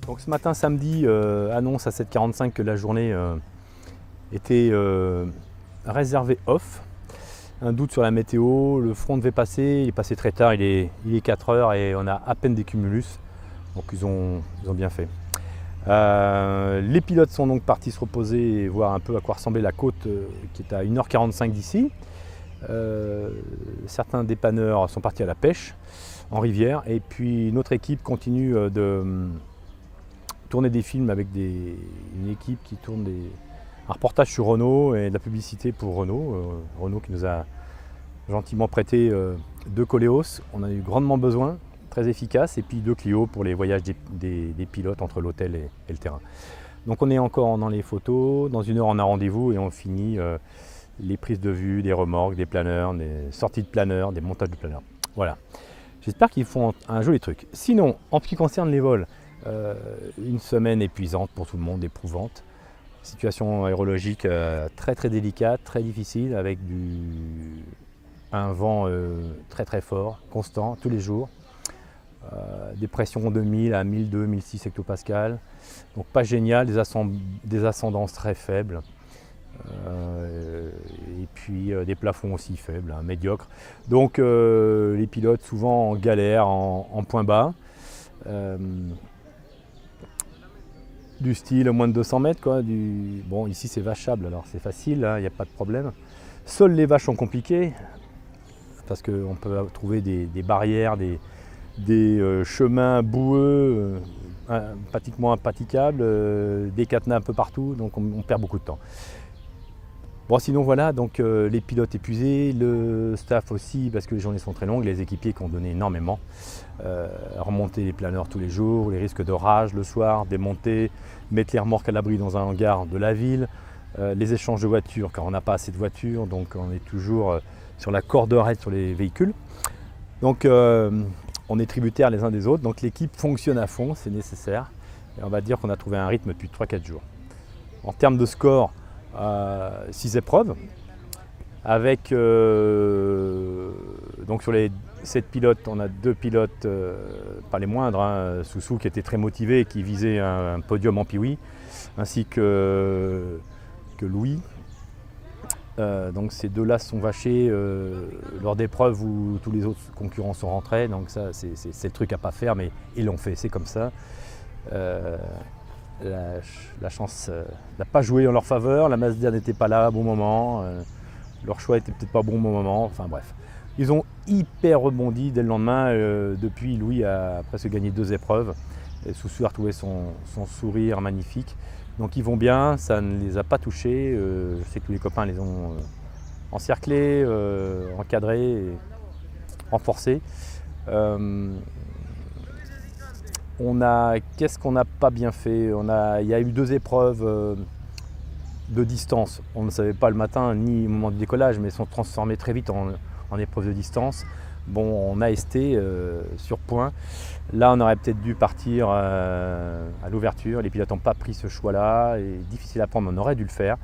Donc ce matin samedi, annonce à 7h45 que la journée était réservée off. Un doute sur la météo, le front devait passer, il est passé très tard, il est 4h et on a à peine des cumulus. Donc ils ont bien fait. Les pilotes sont donc partis se reposer et voir un peu à quoi ressemblait la côte qui est à 1h45 d'ici. Certains dépanneurs sont partis à la pêche en rivière et puis notre équipe continue de tourner des films avec une équipe qui tourne un reportage sur Renault et de la publicité pour Renault. Renault qui nous a gentiment prêté 2 Koleos, on en a eu grandement besoin, très efficace, et puis 2 Clio pour les voyages des pilotes entre l'hôtel et le terrain. Donc on est encore dans les photos, dans 1 heure on a rendez-vous et on finit les prises de vue, des remorques, des planeurs, des sorties de planeurs, des montages de planeurs. Voilà, j'espère qu'ils font un joli truc. Sinon, en ce qui concerne les vols, une semaine épuisante pour tout le monde, éprouvante. Situation aérologique très très délicate, très difficile, avec un vent très très fort, constant, tous les jours. Des pressions de 1000 à 1002, 1006 hectopascales. Donc pas génial, des ascendances très faibles. Et puis des plafonds aussi faibles, médiocres. Donc les pilotes souvent en galère, en point bas. Du style moins de 200 mètres, quoi. Bon, ici c'est vachable, alors c'est facile, il n'y a pas de problème. Seules les vaches sont compliquées, parce qu'on peut trouver des barrières, des chemins boueux, pratiquement impraticables, des cadenas un peu partout, donc on perd beaucoup de temps. Bon, sinon voilà, donc les pilotes épuisés, le staff aussi, parce que les journées sont très longues, les équipiers qui ont donné énormément. Remonter les planeurs tous les jours, les risques d'orage le soir, démonter, mettre les remorques à l'abri dans un hangar de la ville, les échanges de voitures car on n'a pas assez de voitures, donc on est toujours sur la corde raide sur les véhicules. Donc on est tributaires les uns des autres, donc l'équipe fonctionne à fond, c'est nécessaire. Et on va dire qu'on a trouvé un rythme depuis 3-4 jours. En termes de score, 6 épreuves, avec donc sur les 7 pilotes, on a 2 pilotes, pas les moindres, Soussou qui était très motivé et qui visait un podium en Piwi, ainsi que Louis. Donc ces deux-là se sont vachés lors d'épreuves où tous les autres concurrents sont rentrés, donc ça c'est le truc à pas faire, mais ils l'ont fait, c'est comme ça. La chance n'a pas joué en leur faveur, la Mazda n'était pas là à bon moment, leur choix était peut-être pas bon au bon moment, enfin bref. Ils ont hyper rebondi dès le lendemain, depuis Louis a presque gagné 2 épreuves, et Soussou a retrouvé son sourire magnifique. Donc ils vont bien, ça ne les a pas touchés, je sais que tous les copains les ont encerclés, encadrés, et renforcés. Qu'est-ce qu'on n'a pas bien fait? Il y a eu 2 épreuves de distance. On ne savait pas le matin ni au moment du décollage, mais elles sont transformées très vite en épreuves de distance. Bon, on a esté sur point. Là, on aurait peut-être dû partir à l'ouverture. Les pilotes n'ont pas pris ce choix-là. Et difficile à prendre, on aurait dû le faire.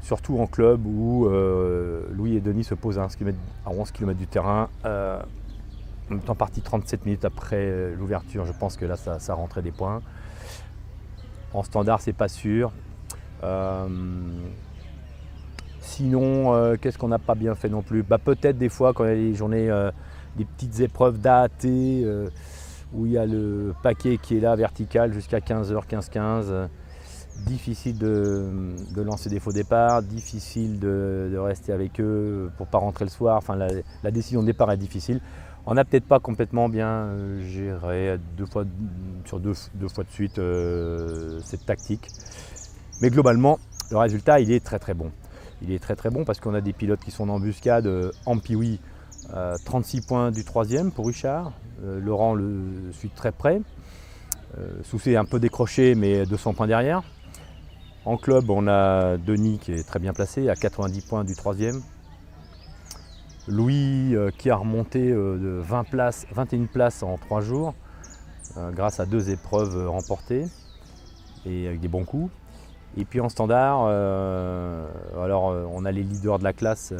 Surtout en club où Louis et Denis se posent à 11 km du terrain. En même temps parti 37 minutes après l'ouverture, je pense que là ça rentrait des points. En standard c'est pas sûr. Sinon, qu'est-ce qu'on n'a pas bien fait non plus? Peut-être des fois quand il y a des journées, des petites épreuves d'AAT où il y a le paquet qui est là vertical jusqu'à 15h, 15h15. Difficile de lancer des faux départs, difficile de rester avec eux pour ne pas rentrer le soir. Enfin, la décision de départ est difficile. On n'a peut-être pas complètement bien géré sur deux fois de suite cette tactique. Mais globalement, le résultat, il est très très bon. Il est très très bon parce qu'on a des pilotes qui sont en embuscade en Piwi. 36 points du 3e pour Richard. Laurent le suit de très près. Soussou est un peu décroché, mais 200 points derrière. En club, on a Denis qui est très bien placé, à 90 points du 3e. Louis qui a remonté de 21 places en 3 jours, grâce à 2 épreuves remportées et avec des bons coups. Et puis en standard, on a les leaders de la classe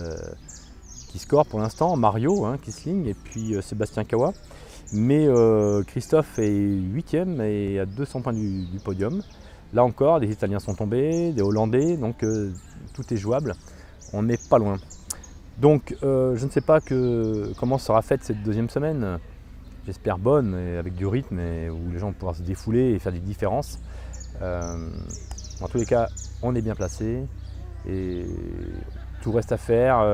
qui scorent pour l'instant, Mario Kisling et puis Sébastien Kawa. Mais Christophe est 8e et à 200 points du podium. Là encore, des Italiens sont tombés, des Hollandais, donc tout est jouable. On n'est pas loin. Donc je ne sais pas comment sera faite cette deuxième semaine. J'espère bonne, et avec du rythme, et où les gens vont pouvoir se défouler et faire des différences. En tous les cas, on est bien placé et tout reste à faire.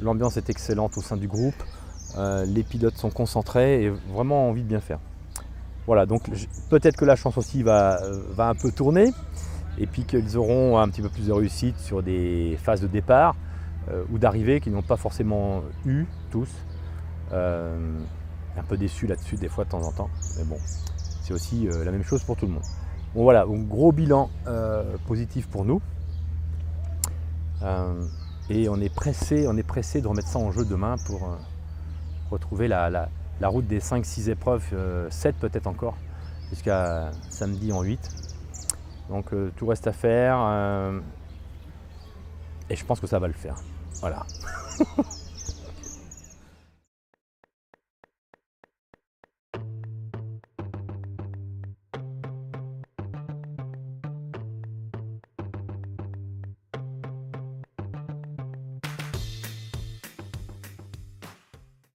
L'ambiance est excellente au sein du groupe. Les pilotes sont concentrés et vraiment envie de bien faire. Voilà, donc peut-être que la chance aussi va un peu tourner et puis qu'ils auront un petit peu plus de réussite sur des phases de départ ou d'arrivée qu'ils n'ont pas forcément eu tous. Un peu déçu là-dessus des fois de temps en temps, mais bon, c'est aussi la même chose pour tout le monde. Bon voilà, donc gros bilan positif pour nous. Et on est pressé de remettre ça en jeu demain pour retrouver la route des 5-6 épreuves, 7 peut-être encore, jusqu'à samedi en 8. Donc tout reste à faire et je pense que ça va le faire. Voilà.